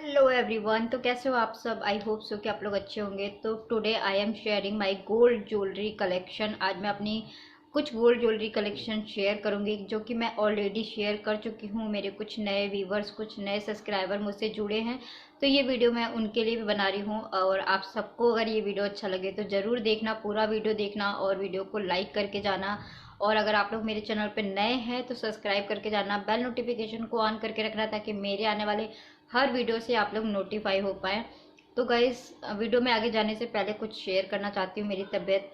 Hello everyone. तो कैसे हो आप सब? आई होप सो कि आप लोग अच्छे होंगे। तो today I am sharing my gold jewellery collection. आज मैं अपनी कुछ गोल्ड ज्वेलरी कलेक्शन शेयर करूंगी जो कि मैं ऑलरेडी शेयर कर चुकी हूँ। मेरे कुछ नए व्यूवर्स, कुछ नए सब्सक्राइबर मुझसे जुड़े हैं, तो ये वीडियो मैं उनके लिए भी बना रही हूँ। और आप सबको अगर ये वीडियो अच्छा लगे तो ज़रूर देखना, पूरा वीडियो देखना और वीडियो को लाइक करके जाना। और अगर आप लोग मेरे चैनल पर नए हैं तो सब्सक्राइब करके जाना, बेल नोटिफिकेशन को ऑन करके रखना ताकि मेरे आने वाले हर वीडियो से आप लोग नोटिफाई हो पाए। तो गाइस, वीडियो में आगे जाने से पहले कुछ शेयर करना चाहती हूँ। मेरी तबीयत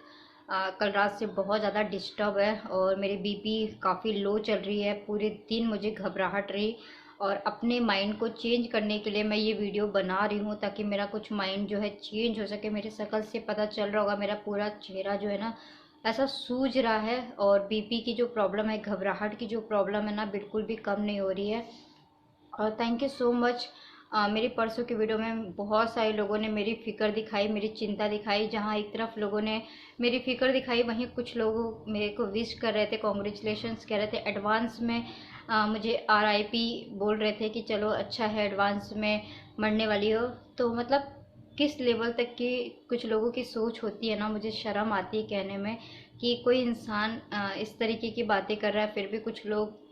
कल रात से बहुत ज़्यादा डिस्टर्ब है और मेरी बीपी काफ़ी लो चल रही है। पूरे दिन मुझे घबराहट रही और अपने माइंड को चेंज करने के लिए मैं ये वीडियो बना रही हूँ ताकि मेरा कुछ माइंड जो है चेंज हो सके। मेरे शक्ल से पता चल रहा होगा, मेरा पूरा चेहरा जो है ना ऐसा सूज रहा है। और बीपी की जो प्रॉब्लम है, घबराहट की जो प्रॉब्लम है ना, बिल्कुल भी कम नहीं हो रही है। और थैंक यू सो मच। मेरी परसों की वीडियो में बहुत सारे लोगों ने मेरी फ़िक्र दिखाई, मेरी चिंता दिखाई। जहाँ एक तरफ लोगों ने मेरी फ़िक्र दिखाई, वहीं कुछ लोग मेरे को विश कर रहे थे, कॉन्ग्रेचुलेशंस कह रहे थे एडवांस में। मुझे आरआईपी बोल रहे थे कि चलो अच्छा है, एडवांस में मरने वाली हो। तो मतलब किस लेवल तक की कुछ लोगों की सोच होती है ना, मुझे शर्म आती है कहने में कि कोई इंसान इस तरीके की बातें कर रहा है, फिर भी कुछ लोग।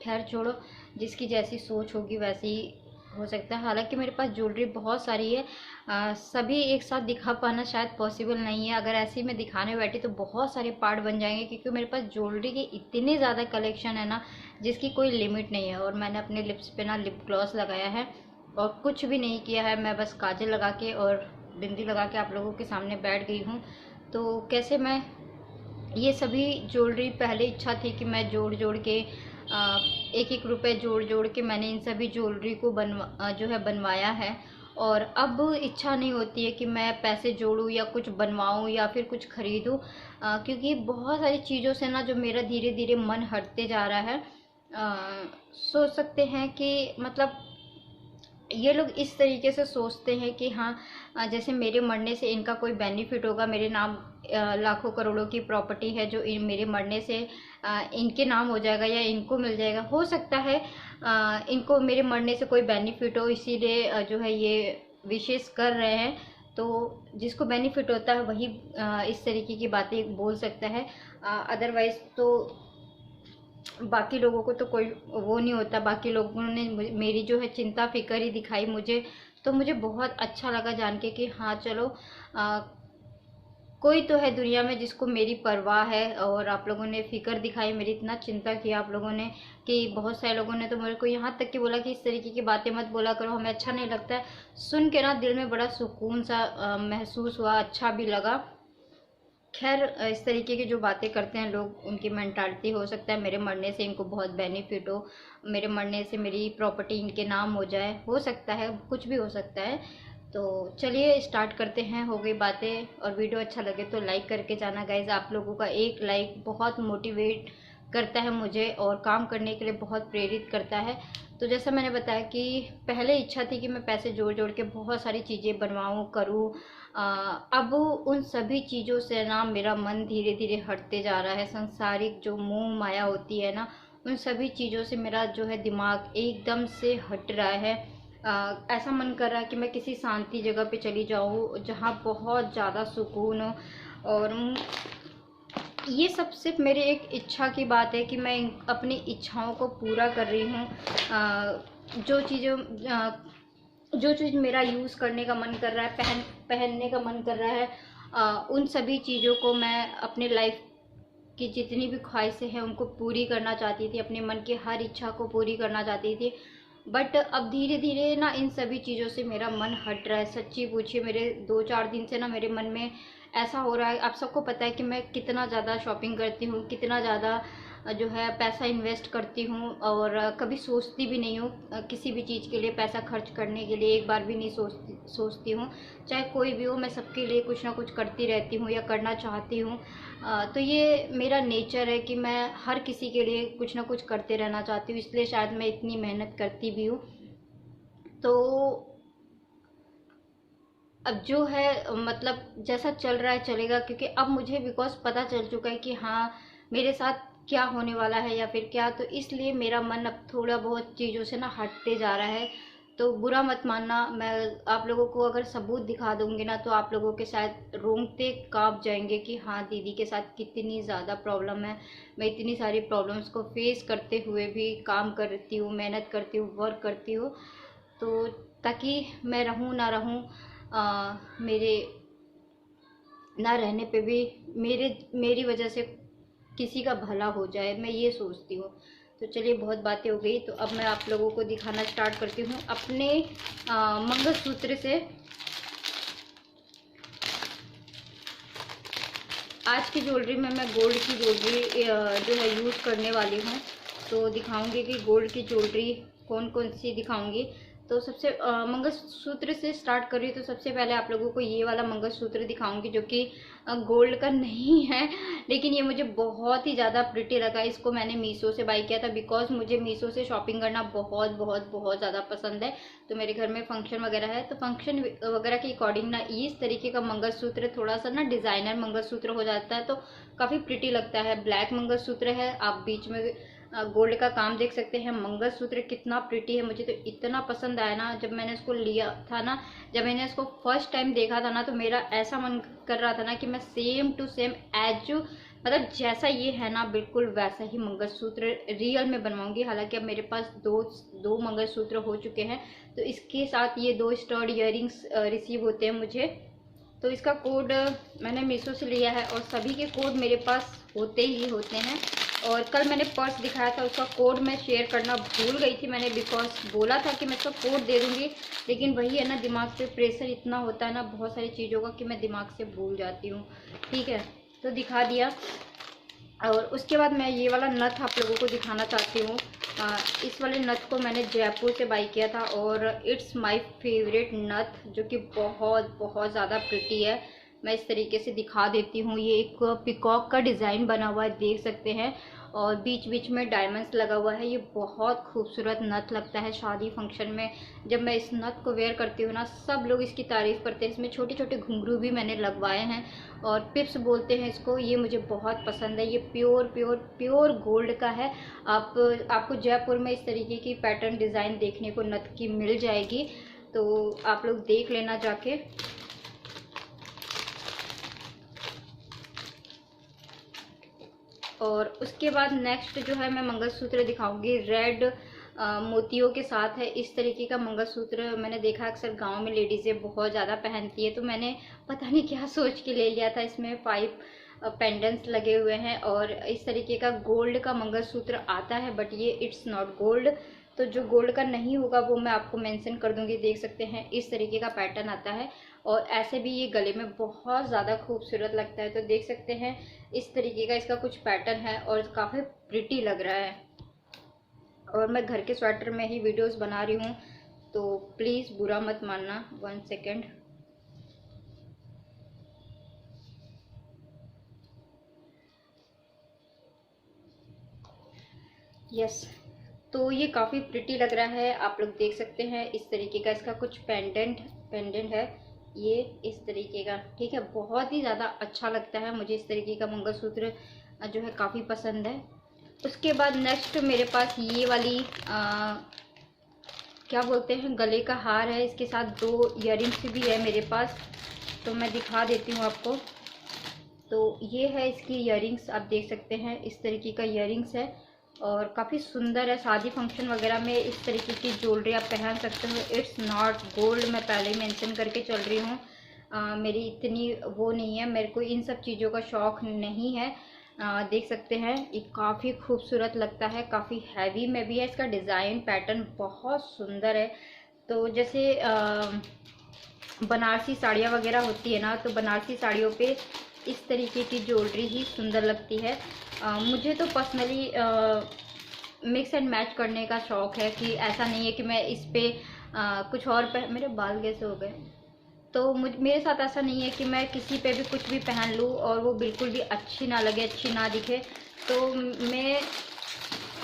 खैर छोड़ो, जिसकी जैसी सोच होगी वैसे ही हो सकता है। हालांकि मेरे पास ज्वेलरी बहुत सारी है, सभी एक साथ दिखा पाना शायद पॉसिबल नहीं है। अगर ऐसे ही मैं दिखाने बैठी तो बहुत सारे पार्ट बन जाएंगे, क्योंकि मेरे पास ज्वेलरी के इतने ज़्यादा कलेक्शन है ना जिसकी कोई लिमिट नहीं है। और मैंने अपने लिप्स पे ना लिप ग्लॉस लगाया है और कुछ भी नहीं किया है। मैं बस काजल लगा के और बिंदी लगा के आप लोगों के सामने बैठ गई हूँ। तो कैसे मैं ये सभी ज्वेलरी, पहले इच्छा थी कि मैं जोड़ जोड़ के एक एक रुपए जोड़ जोड़ के मैंने इन सभी ज्वेलरी को जो है बनवाया है। और अब इच्छा नहीं होती है कि मैं पैसे जोड़ूं या कुछ बनवाऊं या फिर कुछ खरीदूं, क्योंकि बहुत सारी चीज़ों से ना जो मेरा धीरे धीरे मन हटते जा रहा है। सोच सकते हैं कि मतलब ये लोग इस तरीके से सोचते हैं कि हाँ, जैसे मेरे मरने से इनका कोई बेनिफिट होगा। मेरे नाम लाखों करोड़ों की प्रॉपर्टी है जो मेरे मरने से इनके नाम हो जाएगा या इनको मिल जाएगा। हो सकता है इनको मेरे मरने से कोई बेनिफिट हो, इसीलिए जो है ये विशेष कर रहे हैं। तो जिसको बेनिफिट होता है वही इस तरीके की बातें बोल सकता है। अदरवाइज तो बाकी लोगों को तो कोई वो नहीं होता। बाकी लोगों ने मेरी जो है चिंता फिक्र ही दिखाई मुझे। तो मुझे बहुत अच्छा लगा जान के कि हाँ चलो, कोई तो है दुनिया में जिसको मेरी परवाह है। और आप लोगों ने फिक्र दिखाई, मेरी इतना चिंता किया आप लोगों ने कि बहुत सारे लोगों ने तो मेरे को यहाँ तक कि बोला कि इस तरीके की बातें मत बोला करो, हमें अच्छा नहीं लगता है। सुन के ना दिल में बड़ा सुकून सा महसूस हुआ, अच्छा भी लगा। खैर, इस तरीके की जो बातें करते हैं लोग, उनकी मेंटालिटी हो सकता है मेरे मरने से इनको बहुत बेनिफिट हो, मेरे मरने से मेरी प्रॉपर्टी इनके नाम हो जाए। हो सकता है, कुछ भी हो सकता है। तो चलिए स्टार्ट करते हैं। हो गई बातें। और वीडियो अच्छा लगे तो लाइक करके जाना गाइज। आप लोगों का एक लाइक बहुत मोटिवेट करता है मुझे और काम करने के लिए बहुत प्रेरित करता है। तो जैसा मैंने बताया कि पहले इच्छा थी कि मैं पैसे जोड़ जोड़ के बहुत सारी चीज़ें बनवाऊँ, करूँ। अब उन सभी चीज़ों से ना मेरा मन धीरे धीरे हटते जा रहा है। सांसारिक जो मोह माया होती है ना, उन सभी चीज़ों से मेरा जो है दिमाग एकदम से हट रहा है। ऐसा मन कर रहा है कि मैं किसी शांति जगह पे चली जाऊँ जहाँ बहुत ज़्यादा सुकून हो। और ये सब सिर्फ मेरे एक इच्छा की बात है कि मैं अपनी इच्छाओं को पूरा कर रही हूँ। जो चीज़ों जो चीज़ मेरा यूज़ करने का मन कर रहा है, पहनने का मन कर रहा है, उन सभी चीज़ों को मैं अपने लाइफ की जितनी भी ख्वाहिशें हैं उनको पूरी करना चाहती थी, अपने मन की हर इच्छा को पूरी करना चाहती थी। बट अब धीरे धीरे ना इन सभी चीज़ों से मेरा मन हट रहा है। सच्ची पूछिए, मेरे 2-4 दिन से ना मेरे मन में ऐसा हो रहा है। आप सबको पता है कि मैं कितना ज़्यादा शॉपिंग करती हूँ, कितना ज़्यादा जो है पैसा इन्वेस्ट करती हूँ। और कभी सोचती भी नहीं हूँ किसी भी चीज़ के लिए पैसा खर्च करने के लिए, एक बार भी नहीं सोचती हूँ। चाहे कोई भी हो, मैं सबके लिए कुछ ना कुछ करती रहती हूँ या करना चाहती हूँ। तो ये मेरा नेचर है कि मैं हर किसी के लिए कुछ ना कुछ करते रहना चाहती हूँ, इसलिए शायद मैं इतनी मेहनत करती भी हूँ। तो अब जो है मतलब जैसा चल रहा है चलेगा, क्योंकि अब मुझे बिकॉज पता चल चुका है कि हाँ मेरे साथ क्या होने वाला है या फिर क्या। तो इसलिए मेरा मन अब थोड़ा बहुत चीज़ों से ना हटते जा रहा है। तो बुरा मत मानना। मैं आप लोगों को अगर सबूत दिखा दूंगी ना तो आप लोगों के शायद रोंगटे कांप जाएंगे कि हाँ दीदी के साथ कितनी ज़्यादा प्रॉब्लम है। मैं इतनी सारी प्रॉब्लम्स को फेस करते हुए भी काम करती हूँ, मेहनत करती हूँ, वर्क करती हूँ। तो ताकि मैं रहूँ ना रहूँ, मेरे ना रहने पे भी मेरी वजह से किसी का भला हो जाए, मैं ये सोचती हूँ। तो चलिए बहुत बातें हो गई, तो अब मैं आप लोगों को दिखाना स्टार्ट करती हूँ अपने मंगलसूत्र से। आज की ज्वेलरी में मैं गोल्ड की ज्वेलरी जो है यूज़ करने वाली हूँ। तो दिखाऊंगी कि गोल्ड की ज्वेलरी कौन कौन सी दिखाऊंगी। तो सबसे मंगलसूत्र से स्टार्ट कर रही हूँ। तो सबसे पहले आप लोगों को ये वाला मंगलसूत्र दिखाऊंगी जो कि गोल्ड का नहीं है, लेकिन ये मुझे बहुत ही ज़्यादा प्रिटी लगा। इसको मैंने मीशो से बाई किया था, बिकॉज मुझे मीशो से शॉपिंग करना बहुत बहुत बहुत ज़्यादा पसंद है। तो मेरे घर में फंक्शन वगैरह है, तो फंक्शन वगैरह के अकॉर्डिंग ना इस तरीके का मंगलसूत्र थोड़ा सा ना डिज़ाइनर मंगलसूत्र हो जाता है, तो काफ़ी प्रिटी लगता है। ब्लैक मंगलसूत्र है, आप बीच में गोल्ड का काम देख सकते हैं। मंगलसूत्र कितना प्रिटी है, मुझे तो इतना पसंद आया ना जब मैंने इसको लिया था ना। जब मैंने इसको फर्स्ट टाइम देखा था ना तो मेरा ऐसा मन कर रहा था ना कि मैं सेम टू सेम एज मतलब जैसा ये है ना बिल्कुल वैसा ही मंगलसूत्र रियल में बनवाऊंगी। हालांकि अब मेरे पास दो मंगलसूत्र हो चुके हैं, तो इसके साथ ये 2 स्टड इयरिंग्स रिसीव होते हैं मुझे। तो इसका कोड मैंने मीशो से लिया है, और सभी के कोड मेरे पास होते ही होते हैं। और कल मैंने पर्स दिखाया था, उसका कोड मैं शेयर करना भूल गई थी मैंने, बिकॉज बोला था कि मैं इसका कोड दे दूँगी, लेकिन वही है ना, दिमाग पे प्रेशर इतना होता है ना बहुत सारी चीज़ों का कि मैं दिमाग से भूल जाती हूँ। ठीक है, तो दिखा दिया। और उसके बाद मैं ये वाला नथ आप लोगों को दिखाना चाहती हूँ। इस वाले नथ को मैंने जयपुर से बाई किया था, और इट्स माय फेवरेट नथ, जो कि बहुत बहुत ज़्यादा प्रिटी है। मैं इस तरीके से दिखा देती हूँ। ये एक पिकॉक का डिज़ाइन बना हुआ है, देख सकते हैं, और बीच बीच में डायमंड्स लगा हुआ है। ये बहुत खूबसूरत नथ लगता है शादी फंक्शन में। जब मैं इस नथ को वेयर करती हूँ ना, सब लोग इसकी तारीफ़ करते हैं। इसमें छोटे छोटे घुंघरू भी मैंने लगवाए हैं, और पिप्स बोलते हैं इसको। ये मुझे बहुत पसंद है। ये प्योर प्योर प्योर गोल्ड का है। आपको जयपुर में इस तरीके की पैटर्न डिज़ाइन देखने को नथ की मिल जाएगी, तो आप लोग देख लेना जाके। और उसके बाद नेक्स्ट जो है मैं मंगलसूत्र दिखाऊंगी, रेड मोतियों के साथ है। इस तरीके का मंगलसूत्र मैंने देखा अक्सर गांव में लेडीज़ें बहुत ज़्यादा पहनती है, तो मैंने पता नहीं क्या सोच के ले लिया था। इसमें 5 पेंडेंट्स लगे हुए हैं, और इस तरीके का गोल्ड का मंगलसूत्र आता है, बट ये इट्स नॉट गोल्ड। तो जो गोल्ड का नहीं होगा वो मैं आपको मेंशन कर दूंगी। देख सकते हैं इस तरीके का पैटर्न आता है, और ऐसे भी ये गले में बहुत ज़्यादा खूबसूरत लगता है। तो देख सकते हैं इस तरीके का इसका कुछ पैटर्न है, और काफ़ी प्रिटी लग रहा है। और मैं घर के स्वेटर में ही वीडियोस बना रही हूँ, तो प्लीज़ बुरा मत मानना। 1 सेकेंड। यस, तो ये काफ़ी प्रिटी लग रहा है, आप लोग देख सकते हैं। इस तरीके का इसका कुछ पेंडेंट है, ये इस तरीके का। ठीक है, बहुत ही ज़्यादा अच्छा लगता है मुझे। इस तरीके का मंगलसूत्र जो है काफ़ी पसंद है। उसके बाद नेक्स्ट मेरे पास ये वाली क्या बोलते हैं, गले का हार है। इसके साथ 2 इयरिंग्स भी है मेरे पास, तो मैं दिखा देती हूँ आपको। तो ये है इसकी इयरिंग्स, आप देख सकते हैं इस तरीके का इयरिंग्स है, और काफ़ी सुंदर है। शादी फंक्शन वगैरह में इस तरीके की ज्वेलरी आप पहन सकते हो। इट्स नॉट गोल्ड, मैं पहले ही मेंशन करके चल रही हूँ। मेरी इतनी वो नहीं है, मेरे को इन सब चीज़ों का शौक़ नहीं है। देख सकते हैं ये काफ़ी खूबसूरत लगता है, काफ़ी हैवी में भी है। इसका डिज़ाइन पैटर्न बहुत सुंदर है। तो जैसे बनारसी साड़ियाँ वगैरह होती है ना, तो बनारसी साड़ियों पे इस तरीके की ज्वेलरी ही सुंदर लगती है। मुझे तो पर्सनली मिक्स एंड मैच करने का शौक़ है, कि ऐसा नहीं है कि मैं इस पे कुछ और मेरे बाल कैसे हो गए। तो मेरे साथ ऐसा नहीं है कि मैं किसी पे भी कुछ भी पहन लूँ और वो बिल्कुल भी अच्छी ना लगे, अच्छी ना दिखे। तो मैं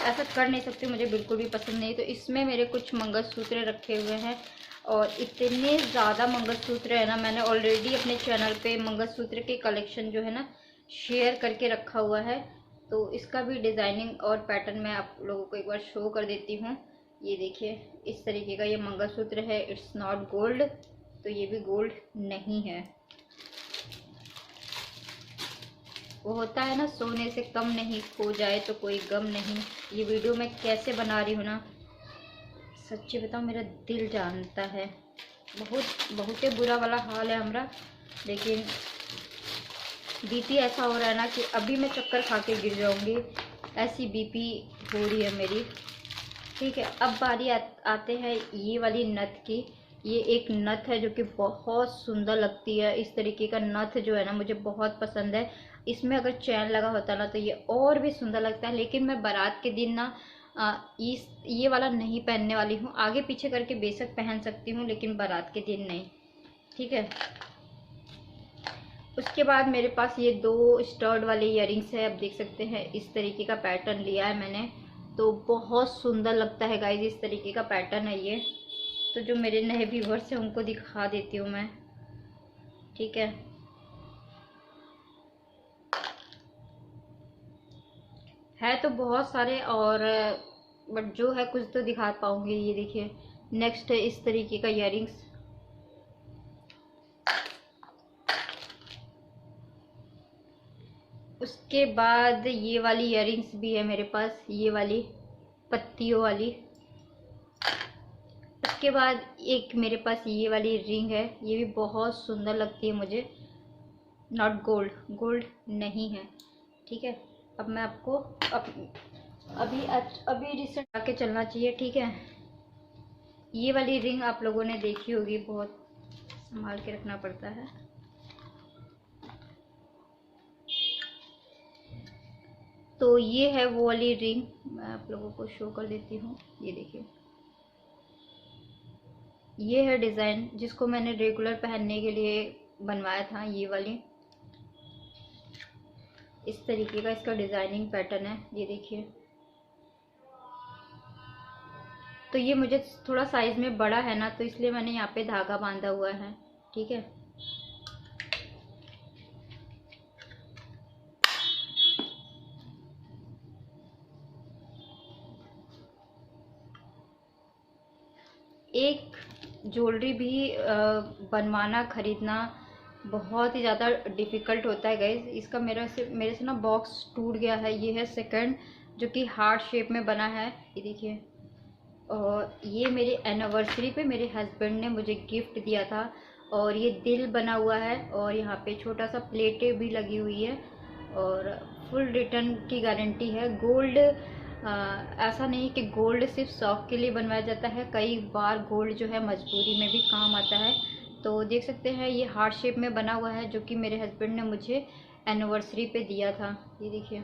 ऐसा कर नहीं सकती, मुझे बिल्कुल भी पसंद नहीं। तो इसमें मेरे कुछ मंगलसूत्र रखे हुए हैं, और इतने ज़्यादा मंगलसूत्र है ना, मैंने ऑलरेडी अपने चैनल पे मंगलसूत्र के कलेक्शन जो है ना शेयर करके रखा हुआ है। तो इसका भी डिज़ाइनिंग और पैटर्न मैं आप लोगों को एक बार शो कर देती हूँ। ये देखिए इस तरीके का ये मंगलसूत्र है, इट्स नॉट गोल्ड, तो ये भी गोल्ड नहीं है। वो होता है ना, सोने से कम नहीं, खो जाए तो कोई गम नहीं। ये वीडियो मैं कैसे बना रही हूँ ना, सच्ची बताऊँ मेरा दिल जानता है। बहुत ही बुरा वाला हाल है हमारा, लेकिन बीपी ऐसा हो रहा है ना कि अभी मैं चक्कर खा के गिर जाऊंगी, ऐसी बीपी हो रही है मेरी। ठीक है, अब बारी आते हैं ये वाली नथ की। ये एक नथ है जो कि बहुत सुंदर लगती है। इस तरीके का नथ जो है ना मुझे बहुत पसंद है। इसमें अगर चैन लगा होता ना तो ये और भी सुंदर लगता है, लेकिन मैं बारात के दिन ना ये वाला नहीं पहनने वाली हूँ। आगे पीछे करके बेशक पहन सकती हूँ, लेकिन बारात के दिन नहीं। ठीक है, उसके बाद मेरे पास ये 2 स्टर्ड वाले इयररिंग्स है। आप देख सकते हैं इस तरीके का पैटर्न लिया है मैंने, तो बहुत सुंदर लगता है गाइज। इस तरीके का पैटर्न है ये। तो जो मेरे नए व्यूवर्स हैं उनको दिखा देती हूँ मैं। ठीक है तो बहुत सारे, और बट जो है कुछ तो दिखा पाऊंगी। ये देखिए नेक्स्ट है इस तरीके का इयररिंग्स। उसके बाद ये वाली इयररिंग्स भी है मेरे पास, ये वाली पत्तियों वाली। उसके बाद एक मेरे पास ये वाली रिंग है, ये भी बहुत सुंदर लगती है मुझे। नॉट गोल्ड, गोल्ड नहीं है। ठीक है, अब मैं आपको अभी रिसेंट आके चलना चाहिए। ठीक है, ये वाली रिंग आप लोगों ने देखी होगी, बहुत संभाल के रखना पड़ता है। तो ये है वो वाली रिंग, मैं आप लोगों को शो कर देती हूँ। ये देखिए, ये है डिज़ाइन जिसको मैंने रेगुलर पहनने के लिए बनवाया था। ये वाली इस तरीके का इसका डिज़ाइनिंग पैटर्न है, ये देखिए। तो ये मुझे थोड़ा साइज़ में बड़ा है ना, तो इसलिए मैंने यहाँ पे धागा बांधा हुआ है। ठीक है, एक ज्वेलरी भी बनवाना खरीदना बहुत ही ज़्यादा डिफ़िकल्ट होता है गाइज। इसका मेरे से ना बॉक्स टूट गया है। ये है सेकंड, जो कि हार्ट शेप में बना है, ये देखिए। और ये मेरी एनिवर्सरी पे मेरे हस्बैंड ने मुझे गिफ्ट दिया था, और ये दिल बना हुआ है, और यहाँ पे छोटा सा प्लेटें भी लगी हुई है, और फुल रिटर्न की गारंटी है। गोल्ड ऐसा नहीं कि गोल्ड सिर्फ शौक के लिए बनवाया जाता है, कई बार गोल्ड जो है मजबूरी में भी काम आता है। तो देख सकते हैं ये हार्ट शेप में बना हुआ है, जो कि मेरे हस्बैंड ने मुझे एनिवर्सरी पे दिया था। ये देखिए,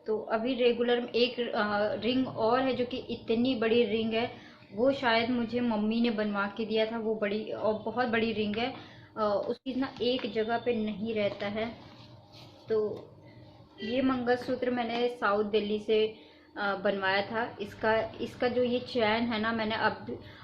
तो अभी रेगुलर एक रिंग और है जो कि इतनी बड़ी रिंग है, वो शायद मुझे मम्मी ने बनवा के दिया था। वो बड़ी और बहुत बड़ी रिंग है, उसकी ना एक जगह पे नहीं रहता है। तो ये मंगलसूत्र मैंने साउथ दिल्ली से बनवाया था। इसका इसका जो ये चैन है ना, मैंने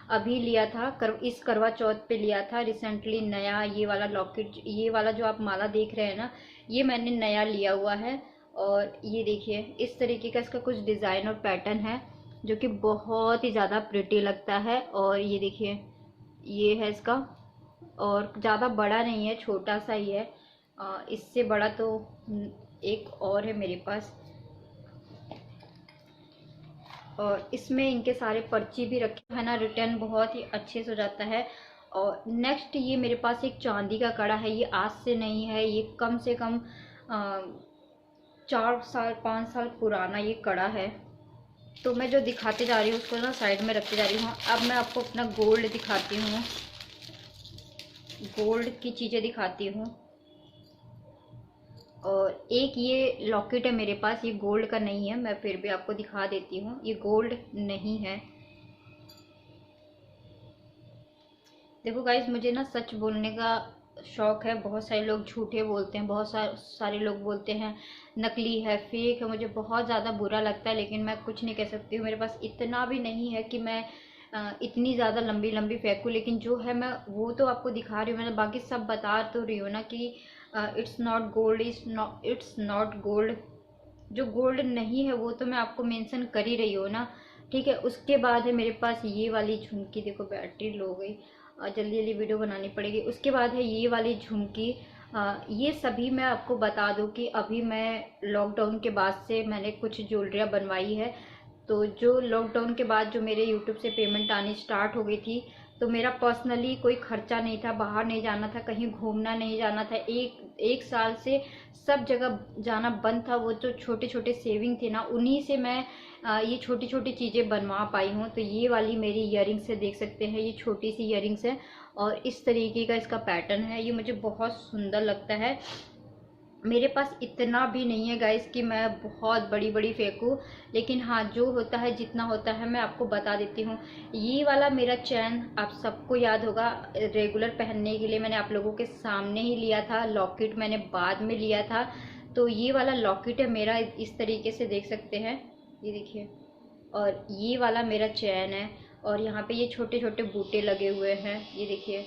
अभी लिया था, इस करवा चौथ पे लिया था रिसेंटली नया। ये वाला लॉकेट, ये वाला जो आप माला देख रहे हैं ना, ये मैंने नया लिया हुआ है। और ये देखिए इस तरीके का इसका कुछ डिज़ाइन और पैटर्न है, जो कि बहुत ही ज़्यादा प्रिटी लगता है। और ये देखिए ये है इसका, और ज़्यादा बड़ा नहीं है, छोटा सा ही है। इससे बड़ा तो एक और है मेरे पास, और इसमें इनके सारे पर्ची भी रखे है ना, रिटर्न बहुत ही अच्छे से हो जाता है। और नेक्स्ट ये मेरे पास एक चांदी का कड़ा है। ये आज से नहीं है, ये कम से कम 4 साल 5 साल पुराना ये कड़ा है। तो मैं जो दिखाते जा रही हूँ उसको ना साइड में रखते जा रही हूँ। अब मैं आपको अपना गोल्ड दिखाती हूँ, गोल्ड की चीज़ें दिखाती हूँ। और एक ये लॉकेट है मेरे पास, ये गोल्ड का नहीं है, मैं फिर भी आपको दिखा देती हूँ। ये गोल्ड नहीं है। देखो गाइज, मुझे ना सच बोलने का शौक है। बहुत सारे लोग झूठे बोलते हैं, बहुत सारे लोग बोलते हैं नकली है, फेक है। मुझे बहुत ज़्यादा बुरा लगता है, लेकिन मैं कुछ नहीं कह सकती हूँ। मेरे पास इतना भी नहीं है कि मैं इतनी ज़्यादा लंबी लंबी फेंकूँ, लेकिन जो है मैं वो तो आपको दिखा रही हूँ। मैंने बाकी सब बता तो रही हूँ ना कि it's not gold, it's not gold. जो गोल्ड नहीं है वो तो मैं आपको मेंशन कर ही रही हूँ ना, ठीक है। उसके बाद है मेरे पास ये वाली झुमकी, देखो बैटरी लो हो गई, जल्दी जल्दी वीडियो बनानी पड़ेगी। उसके बाद है ये वाली झुमकी। ये सभी मैं आपको बता दूं कि अभी मैं लॉकडाउन के बाद से मैंने कुछ ज्वेलरियाँ बनवाई है। तो जो लॉकडाउन के बाद जो मेरे यूट्यूब से पेमेंट आनी स्टार्ट हो गई थी, तो मेरा पर्सनली कोई खर्चा नहीं था, बाहर नहीं जाना था, कहीं घूमना नहीं जाना था। एक एक साल से सब जगह जाना बंद था। वो जो छोटे छोटे सेविंग थे ना, उन्हीं से मैं ये छोटी छोटी चीज़ें बनवा पाई हूँ। तो ये वाली मेरी इयरिंग्स है, देख सकते हैं, ये छोटी सी इयरिंग्स है और इस तरीके का इसका पैटर्न है। ये मुझे बहुत सुंदर लगता है। मेरे पास इतना भी नहीं है गाइस कि मैं बहुत बड़ी बड़ी फेंकूँ, लेकिन हाँ जो होता है जितना होता है मैं आपको बता देती हूँ। ये वाला मेरा चैन आप सबको याद होगा, रेगुलर पहनने के लिए मैंने आप लोगों के सामने ही लिया था। लॉकेट मैंने बाद में लिया था। तो ये वाला लॉकेट है मेरा, इस तरीके से देख सकते हैं, ये देखिए। और ये वाला मेरा चैन है और यहाँ पे ये छोटे छोटे बूटे लगे हुए हैं, ये देखिए।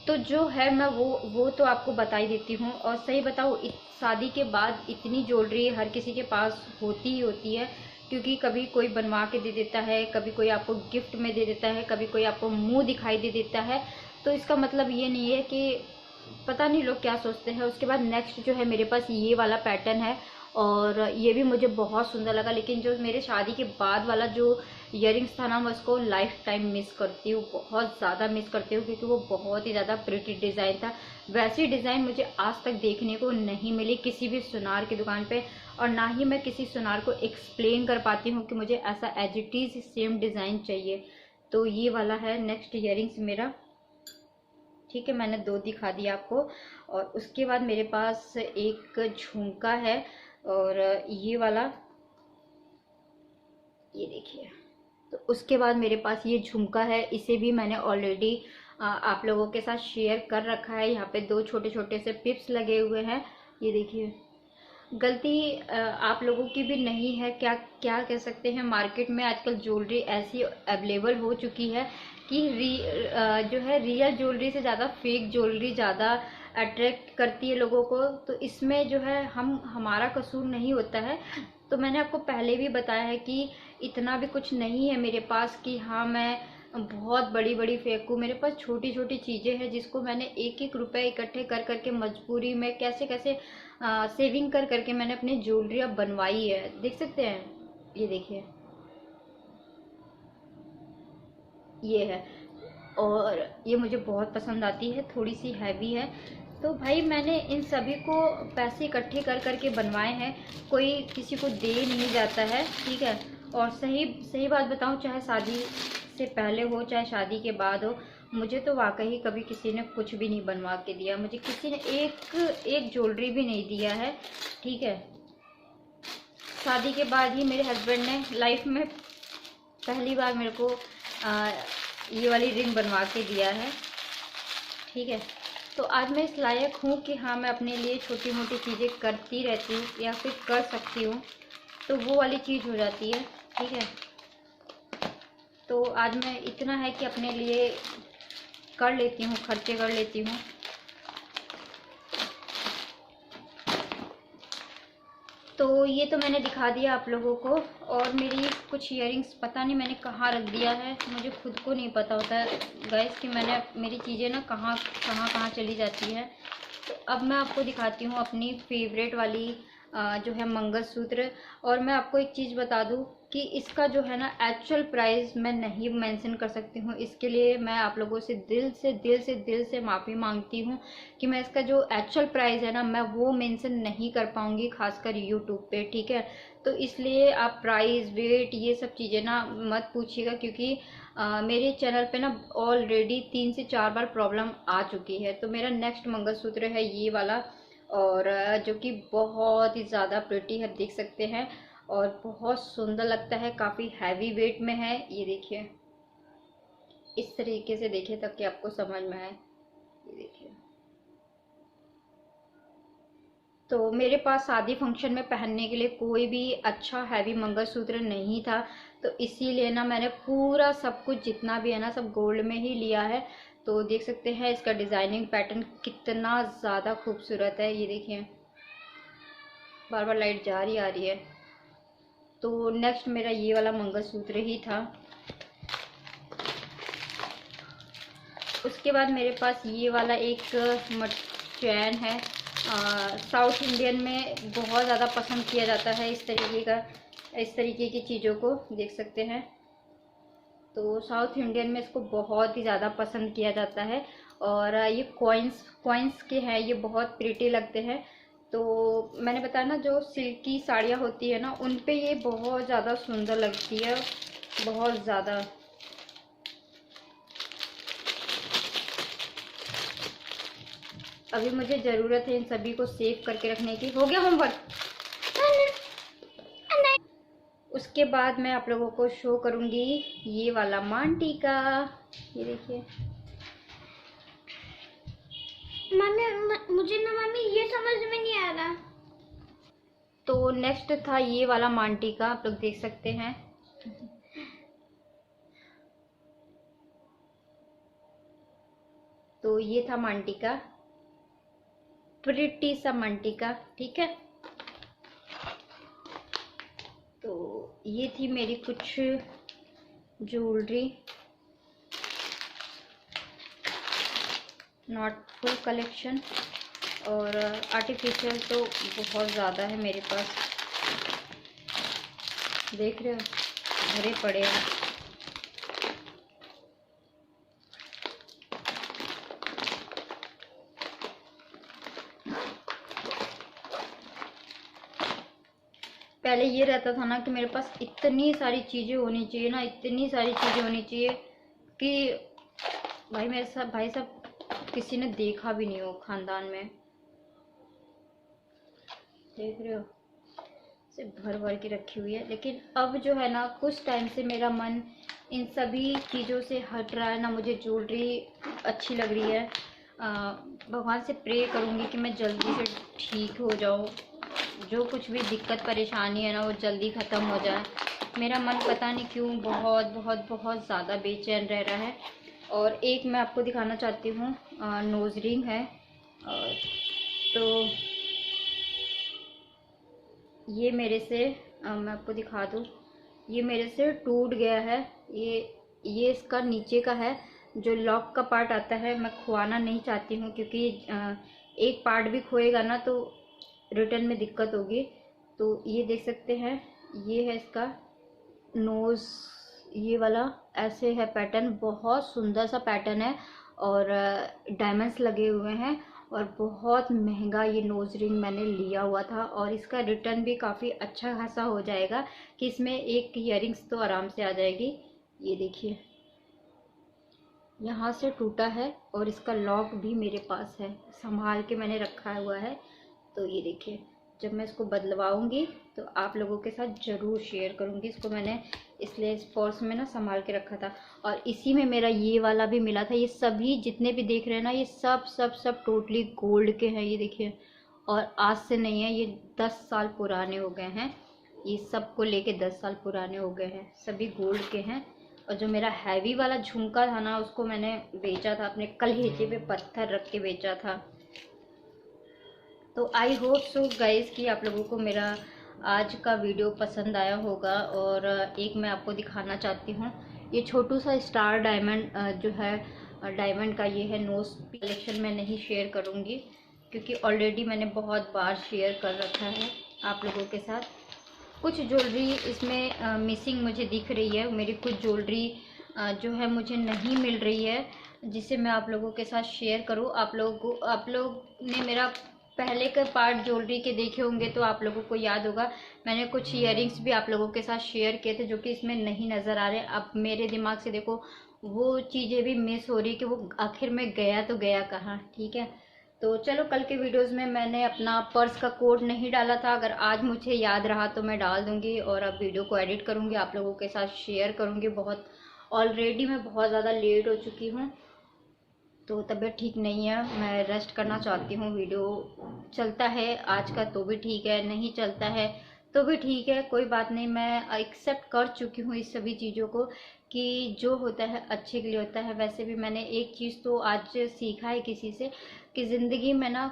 तो जो है मैं वो तो आपको बता ही देती हूँ। और सही बताऊँ, शादी के बाद इतनी ज्वेलरी हर किसी के पास होती ही होती है, क्योंकि कभी कोई बनवा के दे देता है, कभी कोई आपको गिफ्ट में दे देता है, कभी कोई आपको मुंह दिखाई दे देता है। तो इसका मतलब ये नहीं है कि, पता नहीं लोग क्या सोचते हैं। उसके बाद नेक्स्ट जो है मेरे पास ये वाला पैटर्न है और ये भी मुझे बहुत सुंदर लगा। लेकिन जो मेरे शादी के बाद वाला जो इयरिंग्स था ना, मैं उसको लाइफ टाइम मिस करती हूँ, बहुत ज़्यादा मिस करती हूँ, क्योंकि वो बहुत ही ज़्यादा प्रिटी डिज़ाइन था। वैसी डिज़ाइन मुझे आज तक देखने को नहीं मिली किसी भी सुनार की दुकान पे, और ना ही मैं किसी सुनार को एक्सप्लेन कर पाती हूँ कि मुझे ऐसा as it is same design चाहिए। तो ये वाला है नेक्स्ट इयरिंग्स मेरा, ठीक है। मैंने दो दिखा दिया आपको। और उसके बाद मेरे पास एक झुमका है और ये वाला, ये देखिए। तो उसके बाद मेरे पास ये झुमका है, इसे भी मैंने ऑलरेडी आप लोगों के साथ शेयर कर रखा है। यहाँ पे दो छोटे छोटे से पिप्स लगे हुए हैं, ये देखिए। गलती आप लोगों की भी नहीं है, क्या क्या कह सकते हैं। मार्केट में आजकल ज्वेलरी ऐसी अवेलेबल हो चुकी है कि जो है रियल ज्वेलरी से ज़्यादा फेक ज्वेलरी ज़्यादा अट्रैक्ट करती है लोगों को। तो इसमें जो है हमारा कसूर नहीं होता है। तो मैंने आपको पहले भी बताया है कि इतना भी कुछ नहीं है मेरे पास कि हाँ मैं बहुत बड़ी बड़ी फेंकूँ। मेरे पास छोटी छोटी चीज़ें हैं जिसको मैंने एक एक रुपए इकट्ठे कर करके मजबूरी में कैसे कैसे सेविंग कर करके मैंने अपनी ज्वेलरी अब बनवाई है, देख सकते हैं, ये देखिए, ये है। और ये मुझे बहुत पसंद आती है, थोड़ी सी हैवी है। तो भाई मैंने इन सभी को पैसे इकट्ठे कर करके बनवाए हैं, कोई किसी को दे नहीं जाता है, ठीक है। और सही सही बात बताऊं, चाहे शादी से पहले हो चाहे शादी के बाद हो, मुझे तो वाकई कभी किसी ने कुछ भी नहीं बनवा के दिया। मुझे किसी ने एक एक ज्वेलरी भी नहीं दिया है, ठीक है। शादी के बाद ही मेरे हस्बैंड ने लाइफ में पहली बार मेरे को ये वाली रिंग बनवा के दिया है, ठीक है। तो आज मैं इस लायक हूँ कि हाँ मैं अपने लिए छोटी मोटी चीज़ें करती रहती हूँ या फिर कर सकती हूँ, तो वो वाली चीज़ हो जाती है, ठीक है। तो आज मैं इतना है कि अपने लिए कर लेती हूँ, खर्चे कर लेती हूँ। तो ये तो मैंने दिखा दिया आप लोगों को। और मेरी कुछ इयरिंग्स पता नहीं मैंने कहाँ रख दिया है, मुझे खुद को नहीं पता होता है गाइस कि मैंने मेरी चीज़ें ना कहाँ कहाँ कहाँ चली जाती है। तो अब मैं आपको दिखाती हूँ अपनी फेवरेट वाली जो है मंगलसूत्र। और मैं आपको एक चीज़ बता दूँ कि इसका जो है ना एक्चुअल प्राइस मैं नहीं मेंशन कर सकती हूँ। इसके लिए मैं आप लोगों से दिल से माफ़ी मांगती हूँ कि मैं इसका जो एक्चुअल प्राइस है ना मैं वो मेंशन नहीं कर पाऊँगी, खासकर यूट्यूब पे, ठीक है। तो इसलिए आप प्राइस वेट ये सब चीज़ें ना मत पूछिएगा, क्योंकि मेरे चैनल पे ना ऑलरेडी 3 से 4 बार प्रॉब्लम आ चुकी है। तो मेरा नेक्स्ट मंगलसूत्र है ये वाला, और जो कि बहुत ही ज़्यादा प्रिटी है, देख सकते हैं, और बहुत सुंदर लगता है, काफ़ी हैवी वेट में है, ये देखिए। इस तरीके से देखिए ताकि आपको समझ में आए, ये देखिए। तो मेरे पास शादी फंक्शन में पहनने के लिए कोई भी अच्छा हैवी मंगलसूत्र नहीं था, तो इसीलिए ना मैंने पूरा सब कुछ जितना भी है ना सब गोल्ड में ही लिया है। तो देख सकते हैं इसका डिज़ाइनिंग पैटर्न कितना ज़्यादा खूबसूरत है, ये देखिए। बार बार लाइट जा रही आ रही है। तो नेक्स्ट मेरा ये वाला मंगलसूत्र ही था। उसके बाद मेरे पास ये वाला एक चैन है। साउथ इंडियन में बहुत ज़्यादा पसंद किया जाता है इस तरीके की चीज़ों को, देख सकते हैं। तो साउथ इंडियन में इसको बहुत ही ज़्यादा पसंद किया जाता है। और ये कॉइन्स के हैं, ये बहुत प्रिटी लगते हैं। तो मैंने बताया ना, जो सिल्की साड़ियाँ होती है ना, उन पे ये बहुत ज़्यादा सुंदर लगती है, बहुत ज़्यादा। अभी मुझे ज़रूरत है इन सभी को सेव करके रखने की। हो गया होमवर्क? उसके बाद मैं आप लोगों को शो करूंगी ये वाला मांटी का। ये देखिए मम्मी, मुझे ना मम्मी ये समझ में नहीं आ रहा। तो नेक्स्ट था ये वाला मांटी का, आप लोग देख सकते हैं। तो ये था मांटी का, प्रिटी सा मांटी का, ठीक है। तो ये थी मेरी कुछ ज्वेलरी, नॉट फुल कलेक्शन। और आर्टिफिशियल तो बहुत ज़्यादा है मेरे पास, देख रहे हो, भरे पड़े हैं। पहले ये रहता था ना कि मेरे पास इतनी सारी चीज़ें होनी चाहिए ना, इतनी सारी चीज़ें होनी चाहिए कि भाई साहब किसी ने देखा भी नहीं हो खानदान में, देख रहे हो, सिर्फ भर भर के रखी हुई है। लेकिन अब जो है ना, कुछ टाइम से मेरा मन इन सभी चीज़ों से हट रहा है ना। मुझे ज्वेलरी अच्छी लग रही है। भगवान से प्रे करूँगी कि मैं जल्दी से ठीक हो जाऊँ, जो कुछ भी दिक्कत परेशानी है ना वो जल्दी ख़त्म हो जाए। मेरा मन पता नहीं क्यों बहुत बहुत बहुत ज़्यादा बेचैन रह रहा है। और एक मैं आपको दिखाना चाहती हूँ, नोज़ रिंग है। तो ये मेरे से मैं आपको दिखा दूँ, ये मेरे से टूट गया है। ये इसका नीचे का है, जो लॉक का पार्ट आता है, मैं खोना नहीं चाहती हूँ, क्योंकि एक पार्ट भी खोएगा ना तो रिटर्न में दिक्कत होगी। तो ये देख सकते हैं, ये है इसका नोज़, ये वाला ऐसे है पैटर्न, बहुत सुंदर सा पैटर्न है। और डायमंड्स लगे हुए हैं। और बहुत महंगा ये नोज़ रिंग मैंने लिया हुआ था। और इसका रिटर्न भी काफ़ी अच्छा खासा हो जाएगा, कि इसमें एक ईयरिंग्स तो आराम से आ जाएगी। ये देखिए, यहाँ से टूटा है और इसका लॉक भी मेरे पास है, संभाल के मैंने रखा हुआ है। तो ये देखिए, जब मैं इसको बदलवाऊंगी तो आप लोगों के साथ ज़रूर शेयर करूंगी। इसको मैंने इसलिए इस पर्स में ना संभाल के रखा था। और इसी में मेरा ये वाला भी मिला था। ये सभी जितने भी देख रहे हैं ना, ये सब सब सब टोटली गोल्ड के हैं, ये देखिए। और आज से नहीं है, ये 10 साल पुराने हो गए हैं। ये सब को लेके 10 साल पुराने हो गए हैं, सभी गोल्ड के हैं। और जो मेरा हैवी वाला झुमका था ना, उसको मैंने बेचा था, अपने कलेजे पे पत्थर रख के बेचा था। तो आई होप सो गाइज कि आप लोगों को मेरा आज का वीडियो पसंद आया होगा। और एक मैं आपको दिखाना चाहती हूँ, ये छोटू सा स्टार डायमंड जो है, डायमंड का ये है नोज कलेक्शन। मैं नहीं शेयर करूँगी, क्योंकि ऑलरेडी मैंने बहुत बार शेयर कर रखा है आप लोगों के साथ। कुछ ज्वेलरी इसमें मिसिंग मुझे दिख रही है, मेरी कुछ ज्वेलरी जो है मुझे नहीं मिल रही है, जिसे मैं आप लोगों के साथ शेयर करूं। आप लोग ने मेरा पहले के पार्ट ज्वेलरी के देखे होंगे तो आप लोगों को याद होगा, मैंने कुछ इयररिंग्स भी आप लोगों के साथ शेयर किए थे, जो कि इसमें नहीं नज़र आ रहे। अब मेरे दिमाग से देखो, वो चीज़ें भी मिस हो रही कि वो आखिर में गया तो गया कहाँ, ठीक है। तो चलो, कल के वीडियोस में मैंने अपना पर्स का कोड नहीं डाला था, अगर आज मुझे याद रहा तो मैं डाल दूंगी। और अब वीडियो को एडिट करूंगी, आप लोगों के साथ शेयर करूंगी। बहुत ऑलरेडी मैं बहुत ज़्यादा लेट हो चुकी हूँ, तो तबीयत ठीक नहीं है, मैं रेस्ट करना चाहती हूँ। वीडियो चलता है आज का तो भी ठीक है, नहीं चलता है तो भी ठीक है, कोई बात नहीं। मैं एक्सेप्ट कर चुकी हूँ इस सभी चीज़ों को, कि जो होता है अच्छे के लिए होता है। वैसे भी मैंने एक चीज़ तो आज सीखा है किसी से, कि ज़िंदगी में ना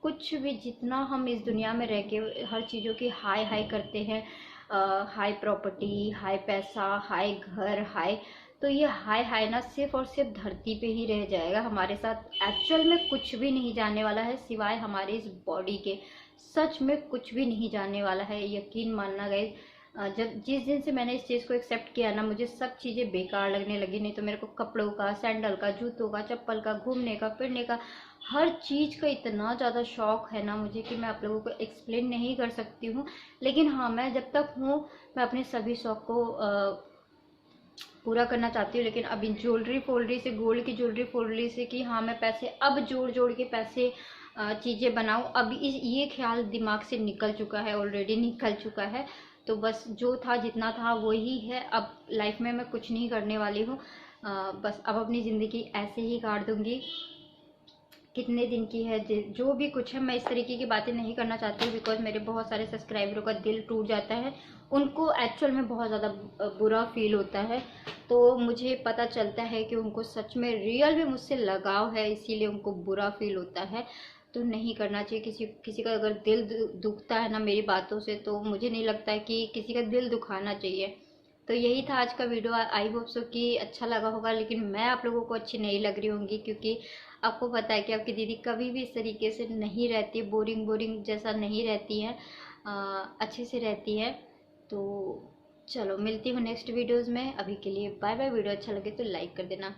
कुछ भी, जितना हम इस दुनिया में रह के हर चीज़ों की हाई हाई करते हैं, हाई प्रॉपर्टी, हाई पैसा, हाई घर, हाई, तो ये हाई हाई ना सिर्फ और सिर्फ धरती पे ही रह जाएगा। हमारे साथ एक्चुअल में कुछ भी नहीं जाने वाला है सिवाय हमारे इस बॉडी के। सच में कुछ भी नहीं जाने वाला है, यकीन मानना गाइस। जब जिस दिन से मैंने इस चीज़ को एक्सेप्ट किया ना, मुझे सब चीज़ें बेकार लगने लगी। नहीं तो मेरे को कपड़ों का, सैंडल का, जूतों का, चप्पल का, घूमने का, फिरने का, हर चीज़ का इतना ज़्यादा शौक है ना मुझे कि मैं आप लोगों को एक्सप्लेन नहीं कर सकती हूँ। लेकिन हाँ, मैं जब तक हूँ मैं अपने सभी शौक को पूरा करना चाहती हूँ। लेकिन अभी ज्वेलरी फोल्डरी से, गोल्ड की ज्वेलरी फोल्डरी से कि हाँ मैं पैसे अब जोड़ जोड़ के पैसे चीज़ें बनाऊँ, अभी ये ख्याल दिमाग से निकल चुका है, ऑलरेडी निकल चुका है। तो बस जो था, जितना था वही है। अब लाइफ में मैं कुछ नहीं करने वाली हूँ। बस अब अपनी ज़िंदगी ऐसे ही काट दूँगी। कितने दिन की है, जो भी कुछ है, मैं इस तरीके की बातें नहीं करना चाहती हूँ, बिकॉज मेरे बहुत सारे सब्सक्राइबरों का दिल टूट जाता है। उनको एक्चुअल में बहुत ज़्यादा बुरा फील होता है। तो मुझे पता चलता है कि उनको सच में रियल में मुझसे लगाव है, इसीलिए उनको बुरा फील होता है। तो नहीं करना चाहिए। किसी किसी का अगर दिल दुखता है ना मेरी बातों से, तो मुझे नहीं लगता है कि किसी का दिल दुखाना चाहिए। तो यही था आज का वीडियो। आई होप सो कि अच्छा लगा होगा, लेकिन मैं आप लोगों को अच्छी नहीं लग रही होंगी, क्योंकि आपको पता है कि आपकी दीदी कभी भी इस तरीके से नहीं रहती, बोरिंग बोरिंग जैसा नहीं रहती है, अच्छे से रहती है। तो चलो, मिलती हूँ नेक्स्ट वीडियोज़ में। अभी के लिए बाय बाय। वीडियो अच्छा लगे तो लाइक कर देना।